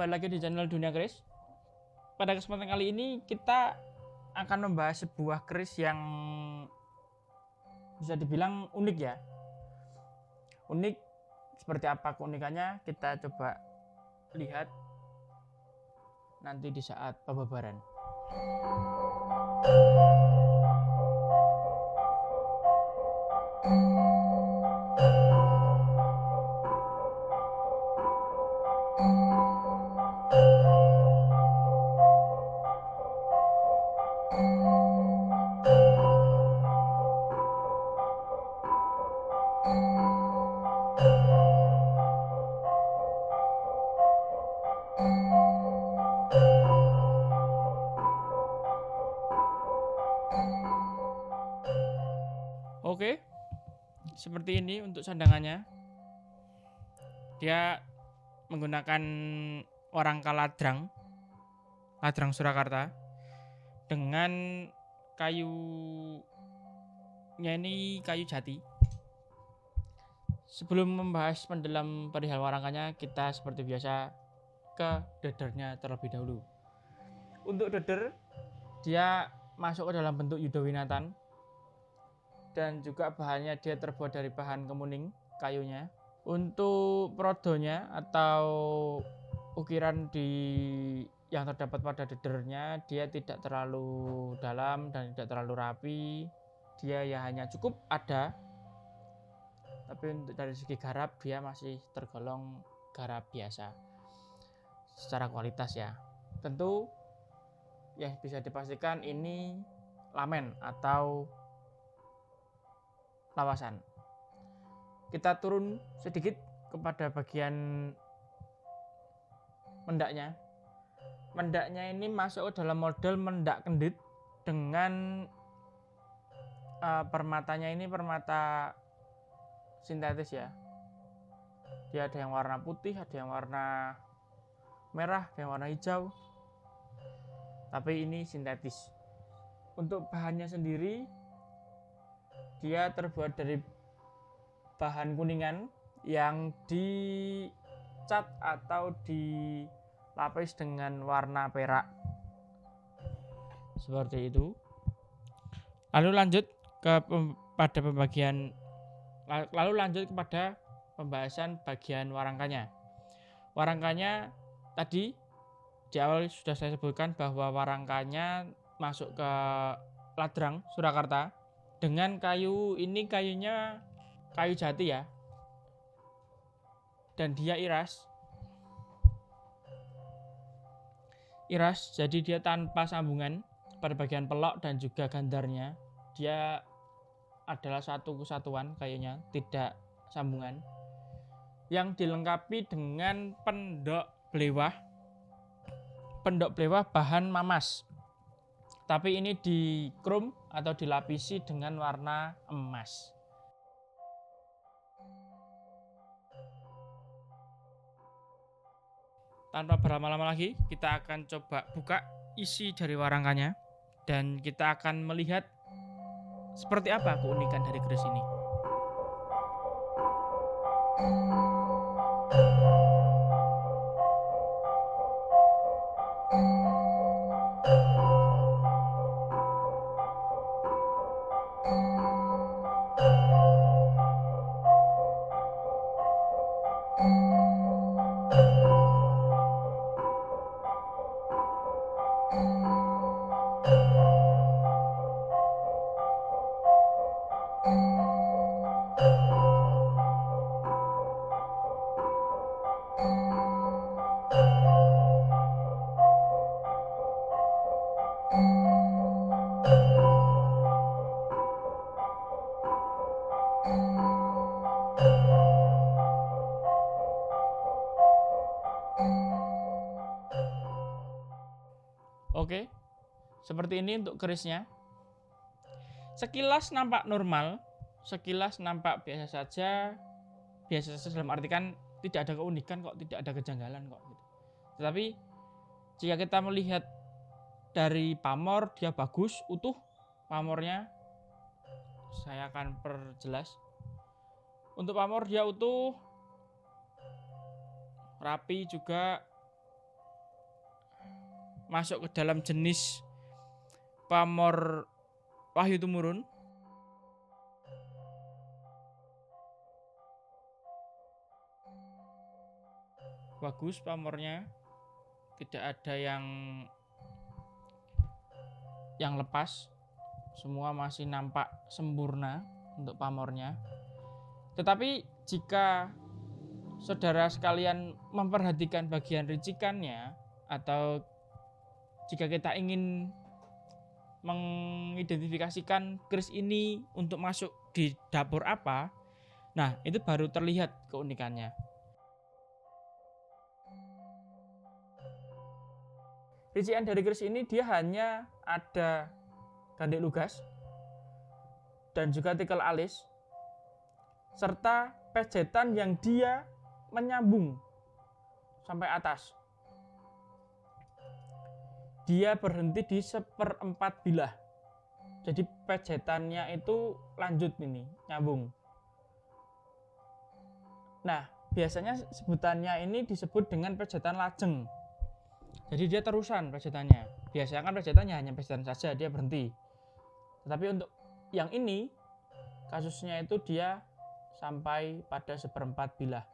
kembali lagi di channel Dunia Keris. Pada kesempatan kali ini kita akan membahas sebuah keris yang bisa dibilang unik ya. Unik seperti apa keunikannya kita coba lihat nanti di saat pembabaran. Oke, seperti ini untuk sandangannya. Dia menggunakan warangka ladrang Surakarta dengan kayunya ini kayu jati. Sebelum membahas mendalam perihal warangkanya, kita seperti biasa ke dedernya terlebih dahulu. Untuk deder, dia masuk ke dalam bentuk Yudhawinatan dan juga bahannya dia terbuat dari bahan kemuning kayunya. Untuk prodonya atau ukiran yang terdapat pada dedernya, dia tidak terlalu dalam dan tidak terlalu rapi. Dia ya hanya cukup ada. Tapi untuk dari segi garap dia masih tergolong garap biasa secara kualitas ya. Tentu yang bisa dipastikan ini lamen atau lawasan. Kita turun sedikit kepada bagian mendaknya. Mendaknya ini masuk ke dalam model mendak kendit dengan permatanya ini permata sintetis ya. Dia ada yang warna putih, ada yang warna merah, ada yang warna hijau. Tapi ini sintetis. Untuk bahannya sendiri dia terbuat dari bahan kuningan yang dicat atau dilapis dengan warna perak. Seperti itu. Lalu lanjut kepada pembahasan bagian warangkanya. Warangkanya tadi di awal sudah saya sebutkan bahwa warangkanya masuk ke ladrang Surakarta dengan kayunya kayu jati ya, dan dia iras, jadi dia tanpa sambungan pada bagian pelok dan juga gandarnya. Dia adalah satu kesatuan kayunya, tidak sambungan, yang dilengkapi dengan pendok blewah bahan mamas, tapi ini di krom atau dilapisi dengan warna emas. Tanpa berlama-lama lagi, kita akan coba buka isi dari warangkanya dan kita akan melihat seperti apa keunikan dari keris ini. Oke, seperti ini untuk kerisnya. Sekilas nampak normal, sekilas nampak biasa saja dalam artikan tidak ada keunikan kok, tidak ada kejanggalan kok gitu. Tetapi jika kita melihat dari pamor, dia bagus, utuh pamornya. Saya akan perjelas. Untuk pamor dia utuh, rapi juga, masuk ke dalam jenis pamor Wahyu Tumurun. Bagus pamornya, tidak ada yang lepas, semua masih nampak sempurna untuk pamornya. Tetapi jika saudara sekalian memperhatikan bagian ricikannya, atau jika kita ingin mengidentifikasikan keris ini untuk masuk di dapur apa, nah itu baru terlihat keunikannya. Ricikan dari keris ini dia hanya ada gandek lugas dan juga tikel alis serta pejetan yang dia menyambung sampai atas. Dia berhenti di 1/4 bilah. Jadi pejetannya itu lanjut ini, nyambung. Nah, biasanya sebutannya ini disebut dengan pejetan lajeng. Jadi dia terusan pejetannya. Biasanya kan pejetannya hanya pejetan saja, dia berhenti. Tetapi untuk yang ini, kasusnya itu dia sampai pada 1/4 bilah.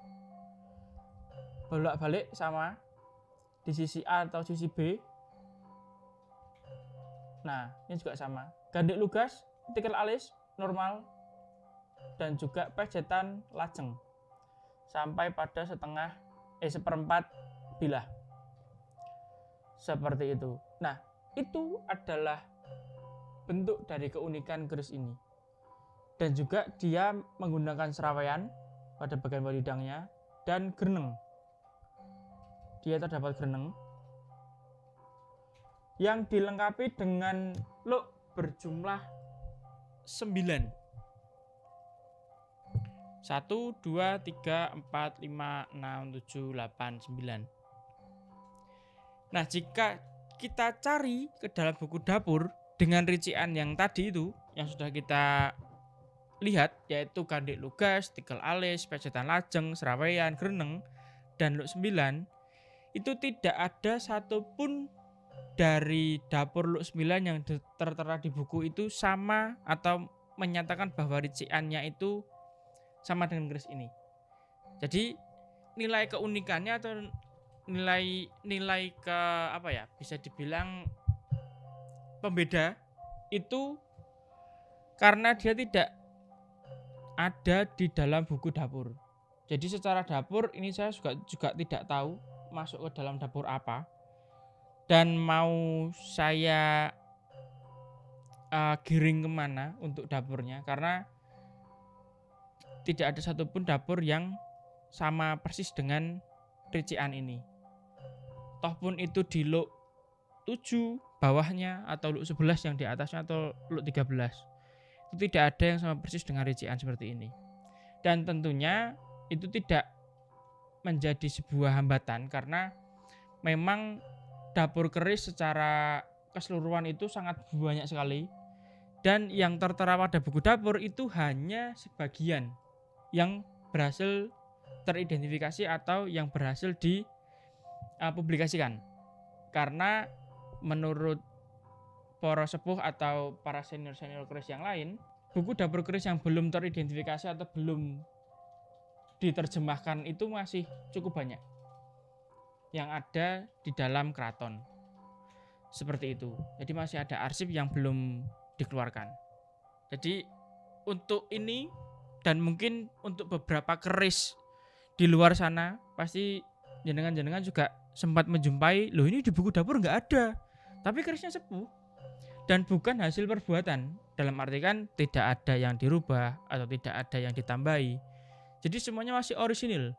Bolak-balik sama di sisi A atau sisi B. Nah, ini juga sama. Gandek lugas, tikel alis, normal, dan juga pejetan lajeng. Sampai pada 1/4 bilah. Seperti itu. Nah, itu adalah bentuk dari keunikan keris ini. Dan juga dia menggunakan serawaian pada bagian lidangnya dan greneng. Dia terdapat greneng yang dilengkapi dengan luk berjumlah 9. 1, 2, 3, 4, 5, 6, 7, 8, 9. Nah, jika kita cari ke dalam buku dapur dengan rincian yang tadi itu, yang sudah kita lihat, yaitu gandek lugas, tikel alis, pejetan lajeng, serawaian, greneng, dan luk 9, itu tidak ada satupun dari dapur luk 9 yang tertera di buku itu sama atau menyatakan bahwa rinciannya itu sama dengan keris ini. Jadi nilai keunikannya atau nilai ke bisa dibilang pembeda itu karena dia tidak ada di dalam buku dapur. Jadi secara dapur ini saya juga tidak tahu masuk ke dalam dapur apa, dan mau saya giring kemana untuk dapurnya, karena tidak ada satupun dapur yang sama persis dengan rician ini. Toh pun itu di luk 7 bawahnya atau luk 11 yang di atasnya atau luk 13, itu tidak ada yang sama persis dengan rician seperti ini. Dan tentunya itu tidak menjadi sebuah hambatan karena memang dapur keris secara keseluruhan itu sangat banyak sekali, dan yang tertera pada buku dapur itu hanya sebagian yang berhasil teridentifikasi atau yang berhasil dipublikasikan. Karena menurut para sepuh atau para senior-senior keris yang lain, buku dapur keris yang belum teridentifikasi atau belum diterjemahkan itu masih cukup banyak yang ada di dalam keraton. Seperti itu. Jadi masih ada arsip yang belum dikeluarkan. Jadi untuk ini dan mungkin untuk beberapa keris di luar sana, pasti jenengan-jenengan juga sempat menjumpai, loh ini di buku dapur nggak ada, tapi kerisnya sepuh dan bukan hasil perbuatan, dalam arti kan tidak ada yang dirubah atau tidak ada yang ditambahi. Jadi semuanya masih orisinil,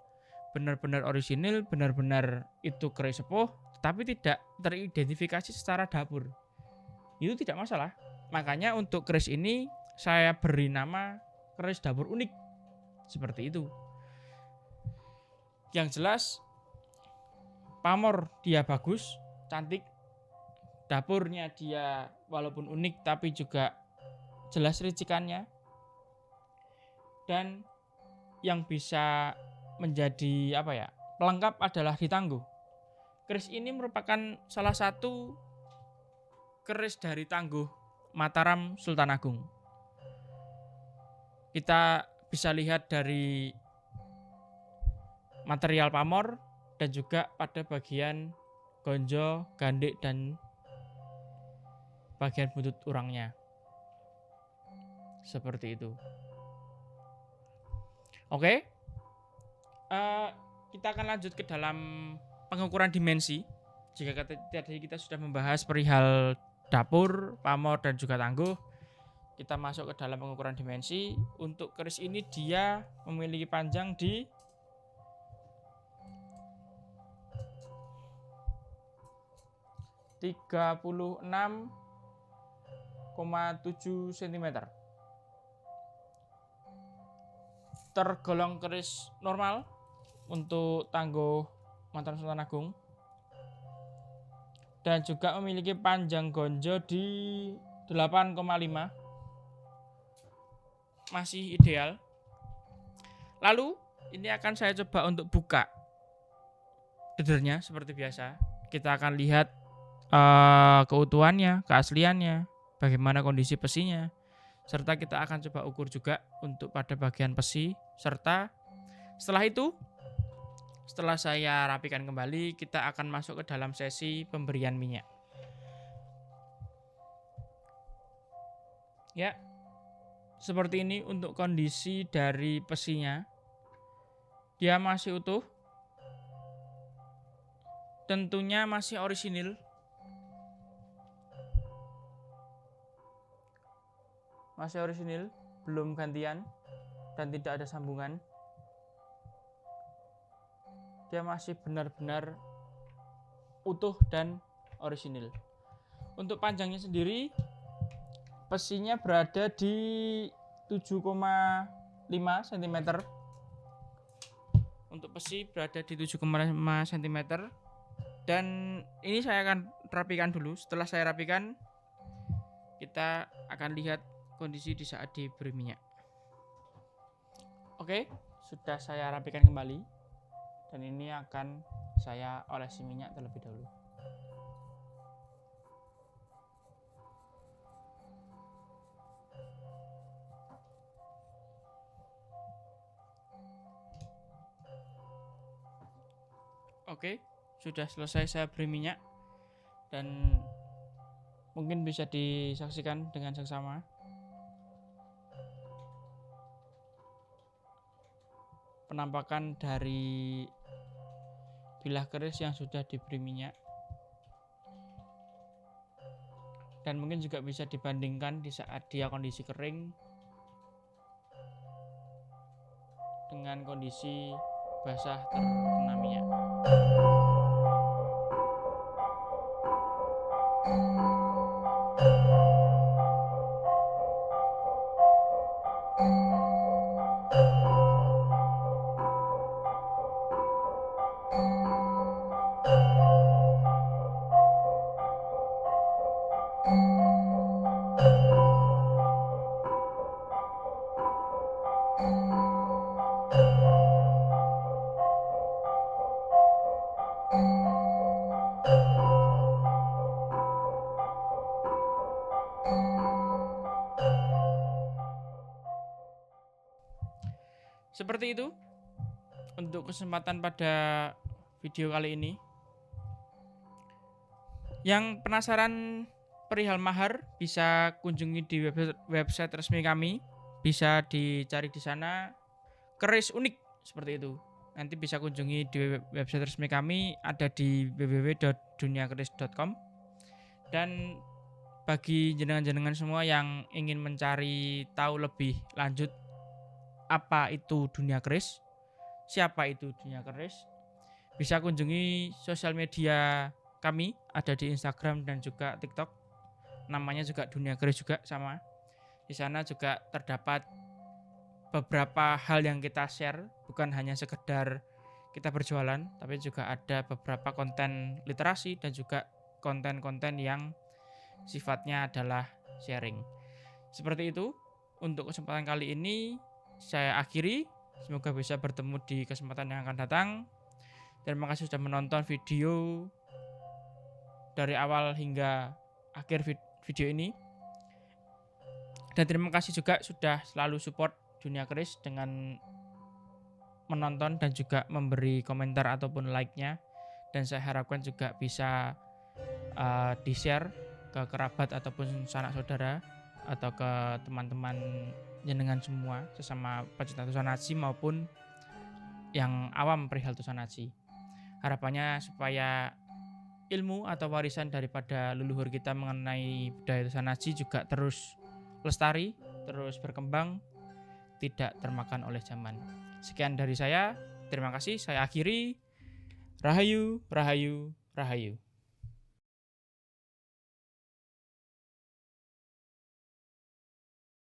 benar-benar orisinil, benar-benar itu keris sepuh, tapi tidak teridentifikasi secara dapur. Itu tidak masalah. Makanya untuk keris ini saya beri nama keris dapur unik. Seperti itu. Yang jelas pamor dia bagus, cantik. Dapurnya dia walaupun unik tapi juga jelas ricikannya. Dan yang bisa menjadi pelengkap adalah ditangguh. Keris ini merupakan salah satu keris dari Tangguh Mataram Sultan Agung. Kita bisa lihat dari material pamor dan juga pada bagian gonjo, gandik, dan bagian buntut urangnya. Seperti itu. Oke. Kita akan lanjut ke dalam pengukuran dimensi. Jika tadi kita sudah membahas perihal dapur, pamor, dan juga tangguh, kita masuk ke dalam pengukuran dimensi. Untuk keris ini dia memiliki panjang di 36,7 cm. Tergolong keris normal untuk Tangguh Mataram Sultan Agung, dan juga memiliki panjang gonjo di 8,5, masih ideal. Lalu ini akan saya coba untuk buka dedernya seperti biasa. Kita akan lihat keutuhannya, keasliannya, bagaimana kondisi besinya, serta kita akan coba ukur juga untuk pada bagian besi. Serta setelah itu, setelah saya rapikan kembali, kita akan masuk ke dalam sesi pemberian minyak. Ya, seperti ini untuk kondisi dari besinya. Dia masih utuh, tentunya masih orisinil. Masih orisinil, belum gantian dan tidak ada sambungan. Dia masih benar-benar utuh dan orisinil. Untuk panjangnya sendiri, besinya berada di 7,5 cm. Untuk besi berada di 7,5 cm. Dan ini saya akan rapikan dulu. Setelah saya rapikan, kita akan lihat kondisi di saat diberi minyak. Oke, sudah saya rapikan kembali. Dan ini akan saya olesi minyak terlebih dahulu. Oke, sudah selesai saya beri minyak. Dan mungkin bisa disaksikan dengan seksama. Penampakan dari bilah keris yang sudah diberi minyak. Dan mungkin juga bisa dibandingkan di saat dia kondisi kering dengan kondisi basah terkena minyak. Seperti itu untuk kesempatan pada video kali ini. Yang penasaran perihal mahar bisa kunjungi di website resmi kami. Bisa dicari di sana keris unik seperti itu. Nanti bisa kunjungi di website resmi kami, ada di www.duniakeris.com. Dan bagi jenengan-jenengan semua yang ingin mencari tahu lebih lanjut apa itu dunia keris, siapa itu dunia keris, bisa kunjungi sosial media kami, ada di Instagram dan juga TikTok. Namanya juga Dunia Keris juga sama. Di sana juga terdapat beberapa hal yang kita share, bukan hanya sekedar kita berjualan, tapi juga ada beberapa konten literasi dan juga konten-konten yang sifatnya adalah sharing. Seperti itu untuk kesempatan kali ini saya akhiri. Semoga bisa bertemu di kesempatan yang akan datang. Terima kasih sudah menonton video dari awal hingga akhir video ini. Dan terima kasih juga sudah selalu support Dunia Keris dengan menonton dan juga memberi komentar ataupun like-nya. Dan saya harapkan juga bisa di-share ke kerabat ataupun sanak saudara atau ke teman-teman jenengan semua sesama pecinta Tusanashi maupun yang awam perihal Tusanashi. Harapannya supaya ilmu atau warisan daripada leluhur kita mengenai budaya Tusanashi juga terus lestari, terus berkembang, tidak termakan oleh zaman. Sekian dari saya, terima kasih, saya akhiri. Rahayu, rahayu, rahayu.